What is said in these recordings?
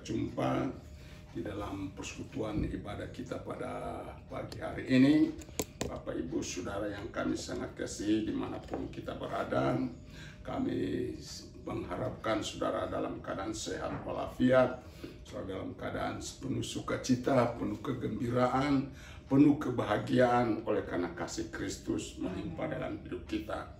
berjumpa di dalam persekutuan ibadah kita pada pagi hari ini. Bapak Ibu Saudara yang kami sangat kasihi dimanapun kita berada, kami mengharapkan saudara dalam keadaan sehat walafiat, saudara dalam keadaan penuh sukacita, penuh kegembiraan, penuh kebahagiaan oleh karena kasih Kristus melimpah dalam hidup kita.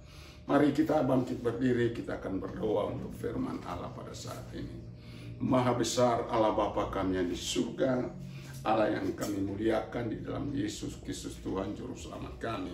Mari kita bangkit berdiri, kita akan berdoa untuk firman Allah pada saat ini. Maha besar Allah Bapa kami yang di surga, Allah yang kami muliakan di dalam Yesus Kristus Tuhan Juru Selamat kami.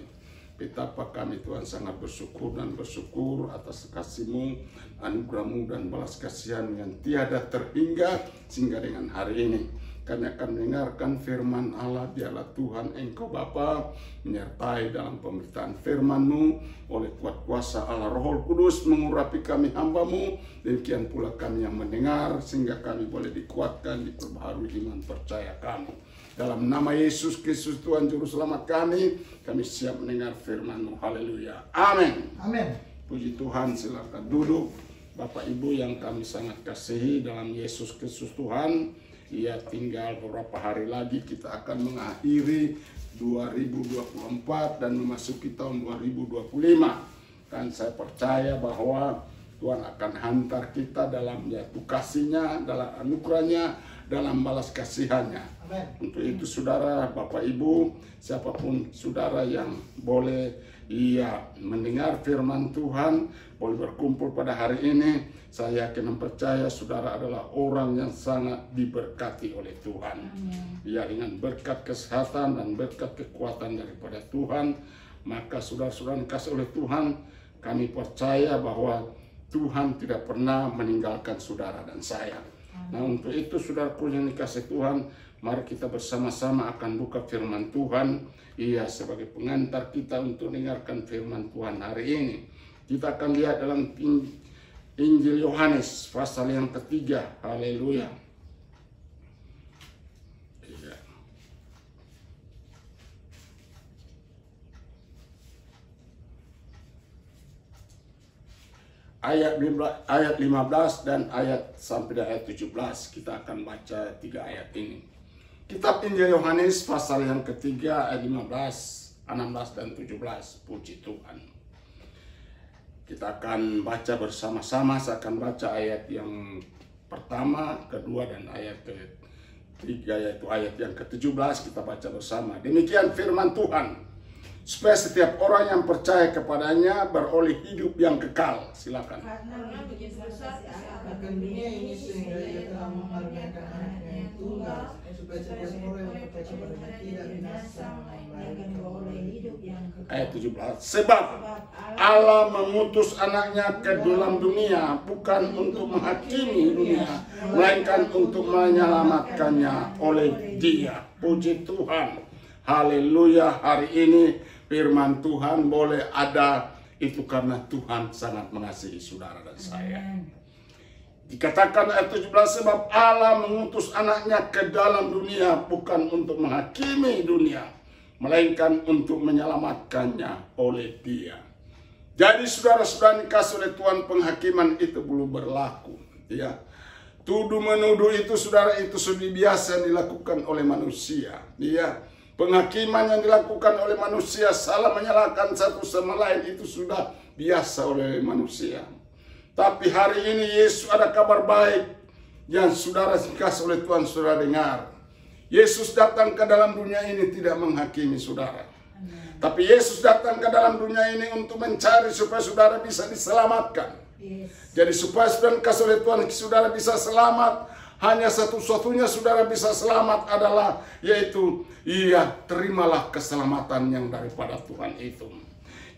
Betapa kami Tuhan sangat bersyukur atas kasih-Mu, anugerah-Mu dan balas kasihan yang tiada terhingga sehingga dengan hari ini kami akan mendengarkan firman Allah. Biarlah Tuhan Engkau Bapa menyertai dalam pemberitaan firman-Mu, oleh kuat kuasa Allah Roh Kudus mengurapi kami hamba-Mu. Demikian pula kami yang mendengar sehingga kami boleh dikuatkan, diperbaharui iman percaya kami. Dalam nama Yesus Kristus Tuhan Juru Selamat kami siap mendengar firman-Mu. Haleluya. Amin. Amin. Puji Tuhan, silakan duduk. Bapak Ibu yang kami sangat kasihi dalam Yesus Kristus Tuhan, ya tinggal beberapa hari lagi kita akan mengakhiri 2024 dan memasuki tahun 2025. Dan saya percaya bahwa Tuhan akan hantar kita dalam yaitu kasih-Nya, dalam anugerah-Nya, dalam balas kasihan-Nya. Amen. Untuk itu saudara, Bapak Ibu, siapapun saudara yang boleh mendengar firman Tuhan, boleh berkumpul pada hari ini, saya yakin dan percaya saudara adalah orang yang sangat diberkati oleh Tuhan. Ya, dengan berkat kesehatan dan berkat kekuatan daripada Tuhan, maka saudara-saudara dikasih oleh Tuhan, kami percaya bahwa Tuhan tidak pernah meninggalkan saudara dan saya. Nah, untuk itu saudaraku yang dikasih Tuhan, mari kita bersama-sama akan buka firman Tuhan. Ia sebagai pengantar kita untuk mendengarkan firman Tuhan hari ini. Kita akan lihat dalam Injil Yohanes pasal yang ketiga. Haleluya. Ayat 15 dan ayat sampai ayat 17. Kita akan baca 3 ayat ini. Kitab Injil Yohanes pasal yang ketiga ayat 15, 16 dan 17. Puji Tuhan. Kita akan baca bersama-sama. Saya akan baca ayat yang pertama, kedua dan ayat ketiga, yaitu ayat yang ke-17. Kita baca bersama. Demikian firman Tuhan. Supaya setiap orang yang percaya kepadanya beroleh hidup yang kekal. Silakan. Karena begitu besar akan dunia ini sehingga Ia telah mengaruniakan anaknya yang tunggal, supaya setiap orang yang percaya kepadanya tidak binasa, melainkan beroleh hidup yang kekal. Ayat 17. Sebab Allah mengutus anaknya ke dalam dunia bukan untuk menghakimi dunia, melainkan untuk menyelamatkannya oleh Dia. Puji Tuhan. Haleluya. Hari ini firman Tuhan boleh ada itu karena Tuhan sangat mengasihi saudara dan saya. Dikatakan ayat 17, sebab Allah mengutus anaknya ke dalam dunia bukan untuk menghakimi dunia, melainkan untuk menyelamatkannya oleh Dia. Jadi saudara-saudara dikasih oleh Tuhan, penghakiman itu belum berlaku. Ya. Tuduh menuduh itu saudara, itu sudah biasa dilakukan oleh manusia. Ya. Penghakiman yang dilakukan oleh manusia, salah menyalahkan satu sama lain, itu sudah biasa oleh manusia. Tapi hari ini Yesus ada kabar baik yang saudara dikasih oleh Tuhan, saudara dengar. Yesus datang ke dalam dunia ini tidak menghakimi saudara. Tapi Yesus datang ke dalam dunia ini untuk mencari supaya saudara bisa diselamatkan. Jadi supaya saudara dikasih oleh Tuhan, saudara bisa selamat. Hanya satu-satunya saudara bisa selamat adalah yaitu terimalah keselamatan yang daripada Tuhan itu.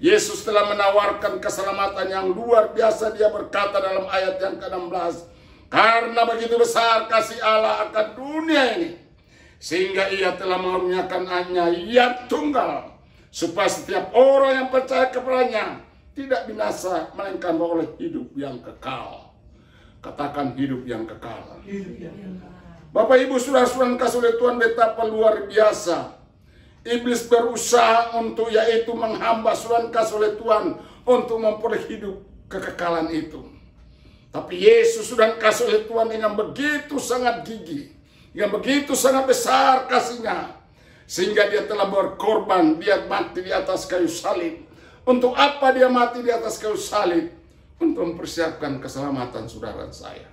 Yesus telah menawarkan keselamatan yang luar biasa. Dia berkata dalam ayat yang ke-16, karena begitu besar kasih Allah akan dunia ini, sehingga Ia telah mengaruniakan anaknya yang tunggal, supaya setiap orang yang percaya kepadanya tidak binasa, melainkan beroleh hidup yang kekal. Katakan hidup yang kekal. Bapak Ibu saudara-saudara kasih oleh Tuhan, betapa luar biasa iblis berusaha untuk yaitu menghamba saudara kasih oleh Tuhan untuk memperoleh hidup kekekalan itu. Tapi Yesus sudah dikasih oleh Tuhan dengan begitu sangat gigih, dengan begitu sangat besar kasihnya, sehingga dia telah berkorban, dia mati di atas kayu salib. Untuk apa dia mati di atas kayu salib? Untuk mempersiapkan keselamatan saudara dan saya.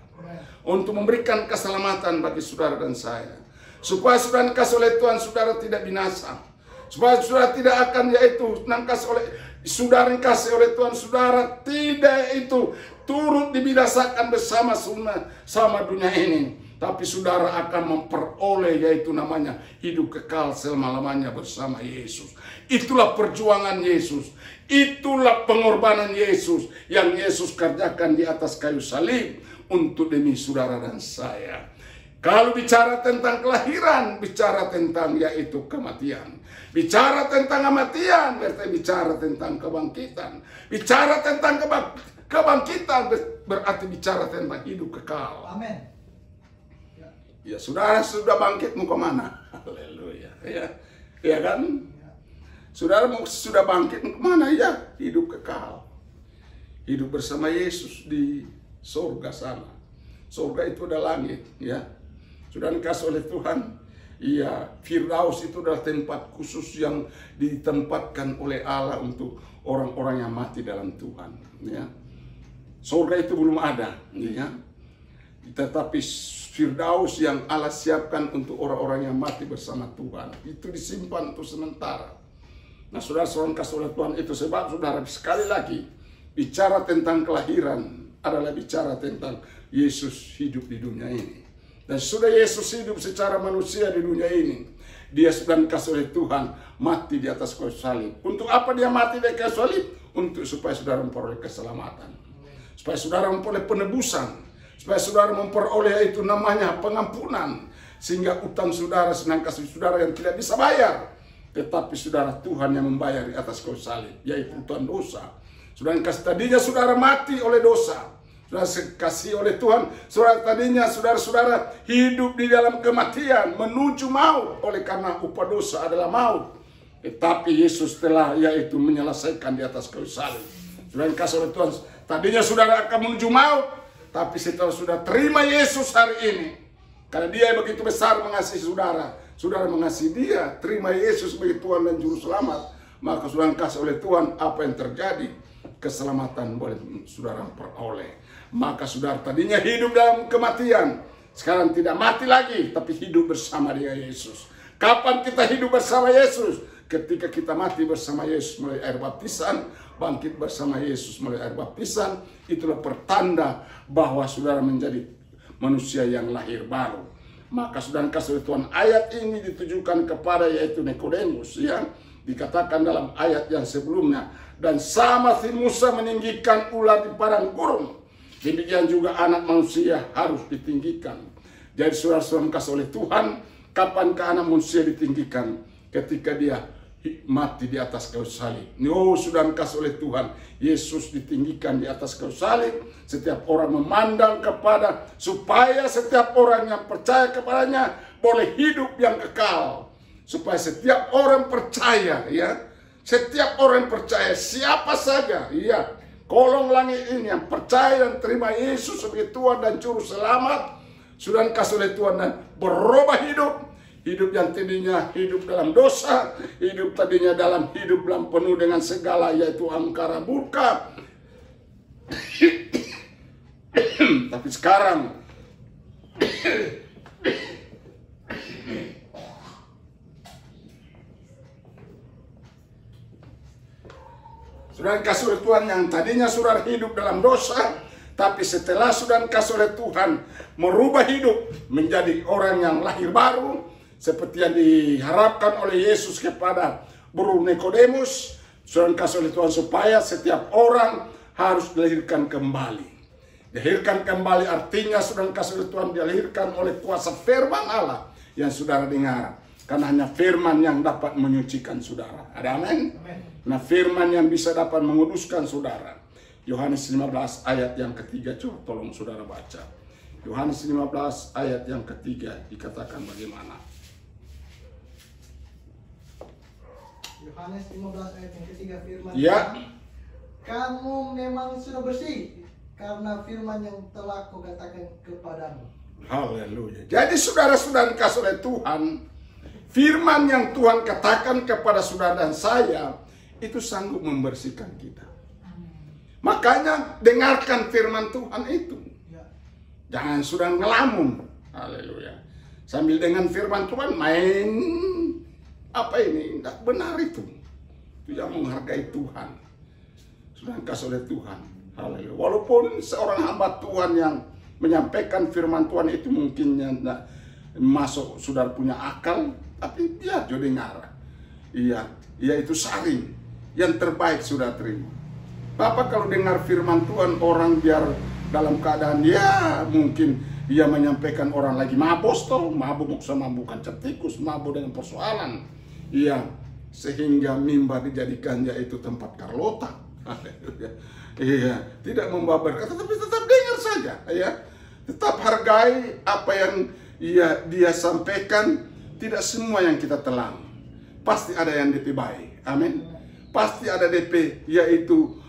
Untuk memberikan keselamatan bagi saudara dan saya. Supaya saudara dikasih oleh Tuhan, saudara tidak binasa. Supaya saudara tidak akan saudara dikasih oleh Tuhan, saudara tidak itu turut dibinasakan bersama dunia ini. Tapi saudara akan memperoleh yaitu namanya hidup kekal selama-lamanya bersama Yesus. Itulah perjuangan Yesus. Itulah pengorbanan Yesus yang Yesus kerjakan di atas kayu salib untuk demi saudara dan saya. Kalau bicara tentang kelahiran, bicara tentang yaitu kematian. Bicara tentang kematian, berarti bicara tentang kebangkitan. Bicara tentang kebangkitan, berarti bicara tentang hidup kekal. Amin. Ya, saudara sudah bangkit, mau kemana? Haleluya. Ya kan? Saudara sudah bangkit, mau kemana? Ya, hidup kekal. Hidup bersama Yesus di surga sana. Surga itu adalah langit, ya. Sudah dikasih oleh Tuhan. Ya, Firdaus itu adalah tempat khusus yang ditempatkan oleh Allah untuk orang-orang yang mati dalam Tuhan, ya. Surga itu belum ada, ya. Tetapi Firdaus yang Allah siapkan untuk orang-orang yang mati bersama Tuhan, itu disimpan untuk sementara. Nah, saudara-saudara kasih oleh Tuhan, itu sebab saudara sekali lagi bicara tentang kelahiran adalah bicara tentang Yesus hidup di dunia ini. Dan sudah Yesus hidup secara manusia di dunia ini, dia sudah dikasih oleh Tuhan mati di atas kayu salib. Untuk apa dia mati di kayu salib? Untuk supaya saudara memperoleh keselamatan, supaya saudara memperoleh penebusan, supaya saudara memperoleh itu namanya pengampunan, sehingga utang saudara senang kasih saudara yang tidak bisa bayar, tetapi saudara Tuhan yang membayar di atas kayu salib, yaitu utang dosa. Saudara kasih tadinya saudara mati oleh dosa, saudara kasih oleh Tuhan, saudara tadinya saudara-saudara hidup di dalam kematian menuju maut, oleh karena upah dosa adalah maut. Tetapi Yesus telah yaitu menyelesaikan di atas kayu salib. Saudara kasih oleh Tuhan, tadinya saudara akan menuju maut, tapi setelah sudah terima Yesus hari ini, karena dia begitu besar mengasihi saudara, saudara mengasihi dia, terima Yesus sebagai Tuhan dan Juru Selamat, maka saudara kasih oleh Tuhan, apa yang terjadi? Keselamatan boleh saudara peroleh. Maka saudara tadinya hidup dalam kematian, sekarang tidak mati lagi, tapi hidup bersama dengan Yesus. Kapan kita hidup bersama Yesus? Ketika kita mati bersama Yesus melalui air baptisan, bangkit bersama Yesus melalui air baptisan, itulah pertanda bahwa saudara menjadi manusia yang lahir baru. Maka saudara kasih oleh Tuhan, ayat ini ditujukan kepada yaitu Nikodemus, yang dikatakan dalam ayat yang sebelumnya, dan sama si Musa meninggikan ular di padang gurun, demikian juga anak manusia harus ditinggikan. Jadi saudara-saudara kasih oleh Tuhan, kapankah anak manusia ditinggikan? Ketika dia mati di atas kayu salib. Oh, sudah dikasih oleh Tuhan, Yesus ditinggikan di atas kayu salib. Setiap orang memandang kepada, supaya setiap orang yang percaya kepadanya boleh hidup yang kekal. Supaya setiap orang percaya, ya, setiap orang percaya, siapa saja, ya, kolong langit ini yang percaya dan terima Yesus sebagai Tuhan dan Juru Selamat, sudah dikasih oleh Tuhan dan berubah hidup. Hidup yang tadinya hidup dalam dosa, hidup tadinya hidup dalam penuh dengan segala yaitu angkara murka. Tapi sekarang sudah dikasih oleh Tuhan yang tadinya sudah hidup dalam dosa, tapi setelah sudah dikasih oleh Tuhan merubah hidup menjadi orang yang lahir baru, seperti yang diharapkan oleh Yesus kepada guru Nikodemus, sudah dikasih oleh Tuhan supaya setiap orang harus dilahirkan kembali. Dilahirkan kembali artinya sudah dikasih oleh Tuhan, dilahirkan oleh kuasa firman Allah yang saudara dengar. Karena hanya firman yang dapat menyucikan saudara. Ada amin? Nah, firman yang bisa dapat menguduskan saudara. Yohanes 15 ayat yang ketiga, coba tolong saudara baca. Yohanes 15 ayat yang ketiga dikatakan bagaimana? Yohanes 15 ayat yang ketiga firman, ya, kamu memang sudah bersih karena firman yang telah kukatakan kepadamu. Haleluya. Jadi saudara-saudara kasih oleh Tuhan, firman yang Tuhan katakan kepada saudara dan saya itu sanggup membersihkan kita. Makanya dengarkan firman Tuhan itu. Ya. Jangan sudah ngelamun. Haleluya. Sambil dengan firman Tuhan main apa ini? Tidak benar itu. Tidak menghargai Tuhan. Sudah kasih oleh Tuhan. Haleluya. Walaupun seorang hamba Tuhan yang menyampaikan firman Tuhan itu mungkin tidak masuk saudara punya akal, tapi dia juga dengar. Iya itu saring yang terbaik sudah terima. Bapak kalau dengar firman Tuhan orang biar dalam keadaan ya mungkin ia menyampaikan orang lagi mabos toh, mabuk sama bukan tikus, mabuk dengan persoalan. Iya, sehingga mimbar dijadikan yaitu tempat Carlota. Iya, tidak membawa berkat, tapi tetap dengar saja, ya. Tetap hargai apa yang dia sampaikan. Tidak semua yang kita telan. Pasti ada yang DP baik. Amin. Pasti ada DP, yaitu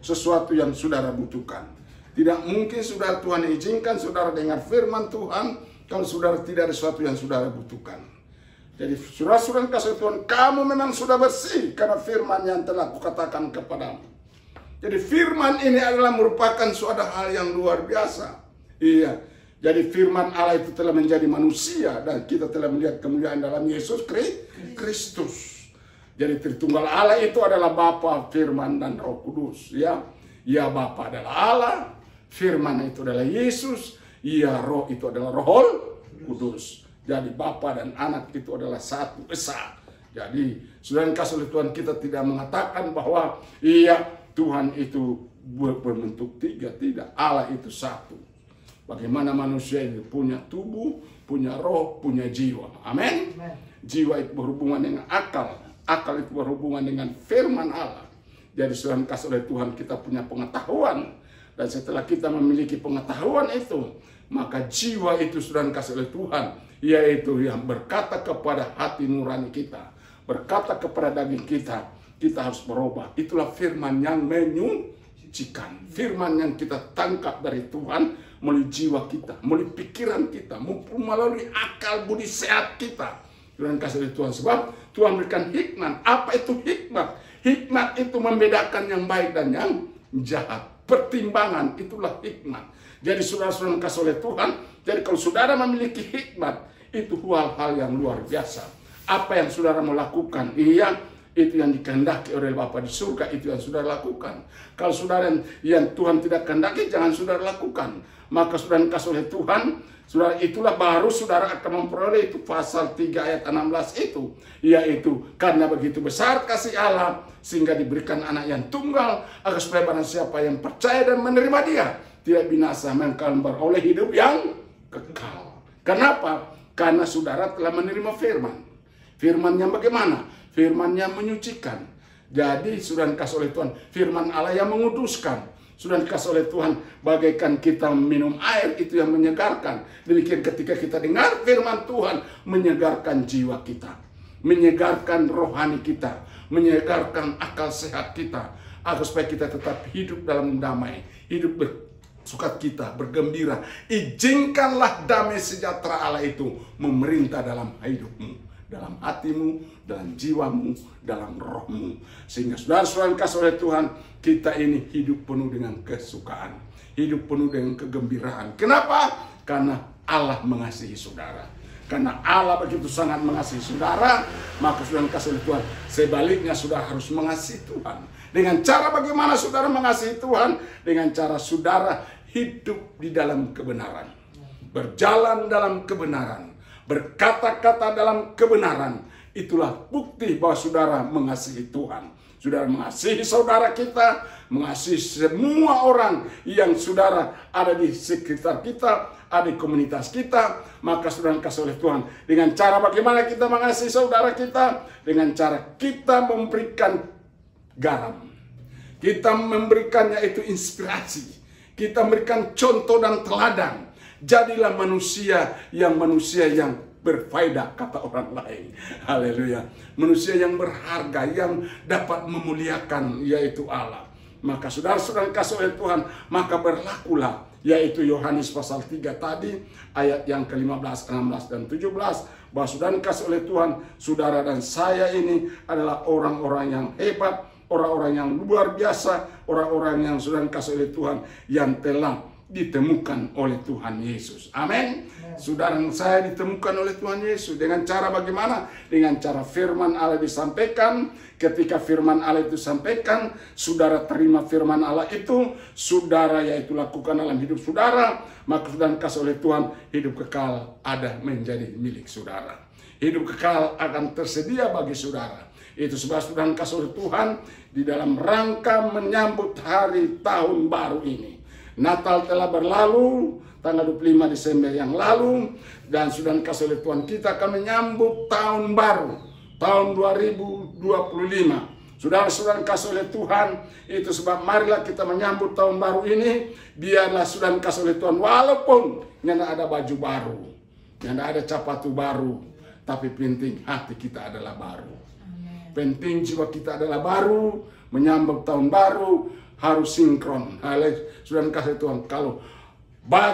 sesuatu yang saudara butuhkan. Tidak mungkin saudara Tuhan izinkan saudara dengar firman Tuhan kalau saudara tidak ada sesuatu yang saudara butuhkan. Jadi saudara-saudara kasih Tuhan, kamu memang sudah bersih karena firman yang telah kukatakan kepadamu. Jadi firman ini adalah merupakan suatu hal yang luar biasa. Iya. Jadi firman Allah itu telah menjadi manusia dan kita telah melihat kemuliaan dalam Yesus Kristus. Jadi Tritunggal Allah itu adalah Bapa, Firman dan Roh Kudus. Ya Bapa adalah Allah, Firman itu adalah Yesus, Roh itu adalah Roh Kudus. Jadi Bapa dan Anak itu adalah satu esa. Jadi saudara kasih oleh Tuhan, kita tidak mengatakan bahwa Tuhan itu berbentuk tiga, tidak. Allah itu satu. Bagaimana manusia ini punya tubuh, punya roh, punya jiwa. Amin. Jiwa itu berhubungan dengan akal. Akal itu berhubungan dengan firman Allah. Jadi saudara kasih oleh Tuhan, kita punya pengetahuan. Dan setelah kita memiliki pengetahuan itu, maka jiwa itu saudara kasih oleh Tuhan, yaitu yang berkata kepada hati nurani kita, berkata kepada daging kita, kita harus berubah. Itulah firman yang menyucikan. Firman yang kita tangkap dari Tuhan melalui jiwa kita, melalui pikiran kita, melalui akal budi sehat kita. Dan kasih oleh Tuhan, sebab Tuhan berikan hikmat. Apa itu hikmat? Hikmat itu membedakan yang baik dan yang jahat. Pertimbangan itulah hikmat. Jadi saudara-saudara kasih oleh Tuhan, jadi kalau saudara memiliki hikmat, itu hal-hal yang luar biasa. Apa yang saudara mau lakukan, itu yang dikehendaki oleh Bapa di surga, itu yang saudara lakukan. Kalau saudara yang Tuhan tidak kehendaki, jangan saudara lakukan. Maka saudara kasih oleh Tuhan, saudara itulah baru saudara akan memperoleh itu pasal 3 ayat 16 itu, yaitu karena begitu besar kasih Allah sehingga diberikan anak yang tunggal agar supaya barang siapa yang percaya dan menerima dia tidak binasa melainkan beroleh hidup yang kekal. Kenapa? Karena saudara telah menerima firman. Firman yang bagaimana? Firman yang menyucikan. Jadi saudara kasih oleh Tuhan, firman Allah yang menguduskan. Sudah dikasih oleh Tuhan, bagaikan kita minum air itu yang menyegarkan. Demikian ketika kita dengar firman Tuhan, menyegarkan jiwa kita, menyegarkan rohani kita, menyegarkan akal sehat kita, agar supaya kita tetap hidup dalam damai, hidup bersukacita, bergembira. Izinkanlah damai sejahtera Allah itu memerintah dalam hidupmu, dalam hatimu, dalam jiwamu, dalam rohmu. Sehingga saudara-saudara kasih oleh Tuhan, kita ini hidup penuh dengan kesukaan, hidup penuh dengan kegembiraan. Kenapa? Karena Allah mengasihi saudara. Karena Allah begitu sangat mengasihi saudara, maka saudara kasih oleh Tuhan, sebaliknya saudara harus mengasihi Tuhan. Dengan cara bagaimana saudara mengasihi Tuhan? Dengan cara saudara hidup di dalam kebenaran, berjalan dalam kebenaran, berkata-kata dalam kebenaran. Itulah bukti bahwa saudara mengasihi Tuhan. Saudara mengasihi saudara kita, mengasihi semua orang yang saudara ada di sekitar kita, ada di komunitas kita. Maka saudara kasih oleh Tuhan, dengan cara bagaimana kita mengasihi saudara kita? Dengan cara kita memberikan garam, kita memberikannya itu inspirasi, kita memberikan contoh dan teladan. Jadilah manusia yang berfaedah, kata orang lain. Haleluya. Manusia yang berharga, yang dapat memuliakan, yaitu Allah. Maka saudara-saudara kasih oleh Tuhan, maka berlakulah, yaitu Yohanes pasal 3 tadi, ayat yang ke-15, 16, dan 17, bahwa saudara kasih oleh Tuhan, saudara dan saya ini adalah orang-orang yang hebat, orang-orang yang luar biasa, orang-orang yang saudara kasih oleh Tuhan, yang telah ditemukan oleh Tuhan Yesus. Amin. Saudara dan saya ditemukan oleh Tuhan Yesus. Dengan cara bagaimana? Dengan cara firman Allah disampaikan. Ketika firman Allah itu disampaikan, saudara terima firman Allah itu, saudara yaitu lakukan dalam hidup saudara, maka saudara kasih oleh Tuhan, hidup kekal ada menjadi milik saudara. Hidup kekal akan tersedia bagi saudara. Itu sebab saudara kasih oleh Tuhan di dalam rangka menyambut hari tahun baru ini. Natal telah berlalu, tanggal 25 Desember yang lalu, dan sudah dikasih oleh Tuhan kita akan menyambut tahun baru, tahun 2025. Saudara-saudara dikasih oleh Tuhan, itu sebab marilah kita menyambut tahun baru ini, biarlah sudah dikasih oleh Tuhan, walaupun tidak ada baju baru, tidak ada capatu baru, tapi penting hati kita adalah baru. Penting jiwa kita adalah baru, menyambut tahun baru, harus sinkron. Sudah dikasih Tuhan, kalau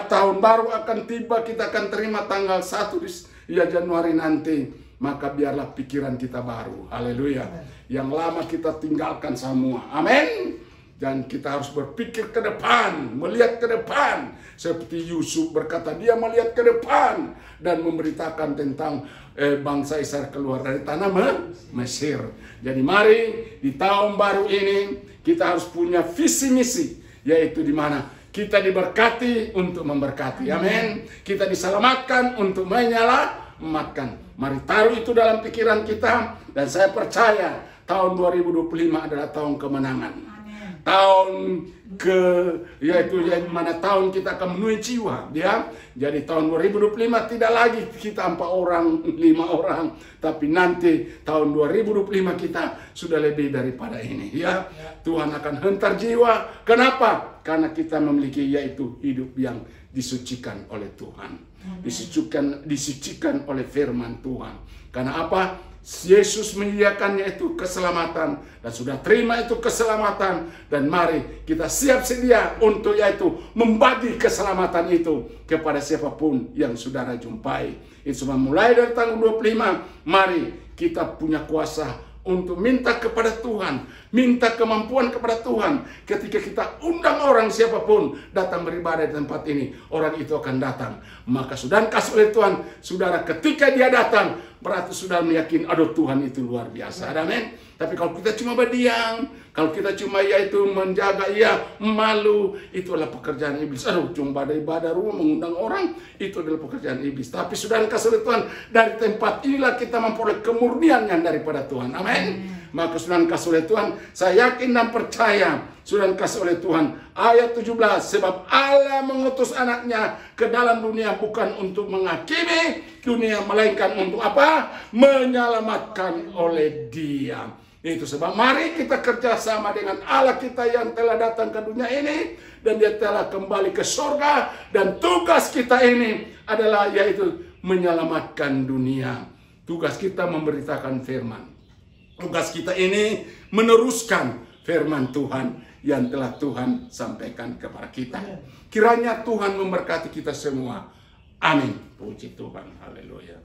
tahun baru akan tiba, kita akan terima tanggal 1 Januari nanti, maka biarlah pikiran kita baru. Haleluya. Yang lama kita tinggalkan semua. Amin. Dan kita harus berpikir ke depan, melihat ke depan. Seperti Yusuf berkata, dia melihat ke depan dan memberitakan tentang bangsa Israel keluar dari tanah Mesir. Jadi mari di tahun baru ini kita harus punya visi misi, yaitu di mana kita diberkati untuk memberkati. Amin. Kita diselamatkan untuk menyelamatkan. Mari taruh itu dalam pikiran kita, dan saya percaya tahun 2025 adalah tahun kemenangan. Tahun yaitu yang mana tahun kita akan menuai jiwa, ya. Jadi tahun 2025 tidak lagi kita 4 orang, 5 orang, tapi nanti tahun 2025 kita sudah lebih daripada ini, ya. Tuhan akan hentar jiwa. Kenapa? Karena kita memiliki yaitu hidup yang disucikan oleh Tuhan, disucikan oleh firman Tuhan. Karena apa? Yesus menyediakannya itu keselamatan, dan sudah terima itu keselamatan, dan mari kita siap sedia untuk yaitu membagi keselamatan itu kepada siapapun yang saudara jumpai. Itu semua mulai dari tanggal 25, mari kita punya kuasa untuk minta kepada Tuhan, minta kemampuan kepada Tuhan. Ketika kita undang orang siapapun datang beribadah di tempat ini, orang itu akan datang. Maka sudah kasih oleh Tuhan, saudara, ketika dia datang, berarti sudah meyakini, aduh Tuhan itu luar biasa. Amin. Tapi kalau kita cuma berdiam, kalau kita cuma yaitu menjaga, malu, itu adalah pekerjaan iblis. Aduh, cuma ibadah rumah, mengundang orang, itu adalah pekerjaan iblis. Tapi sudah dikasih oleh Tuhan, dari tempat inilah kita memperoleh kemurnian yang daripada Tuhan. Amin. Maka sudah dikasih oleh Tuhan, saya yakin dan percaya, sudah dikasih oleh Tuhan. Ayat 17, sebab Allah mengutus anaknya ke dalam dunia bukan untuk menghakimi dunia, melainkan untuk apa? Menyelamatkan oleh Dia. Itu sebab mari kita kerjasama dengan Allah kita yang telah datang ke dunia ini, dan Dia telah kembali ke surga, dan tugas kita ini adalah yaitu menyelamatkan dunia. Tugas kita memberitakan firman. Tugas kita ini meneruskan firman Tuhan yang telah Tuhan sampaikan kepada kita. Kiranya Tuhan memberkati kita semua. Amin. Puji Tuhan. Haleluya.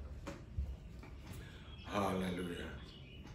Haleluya.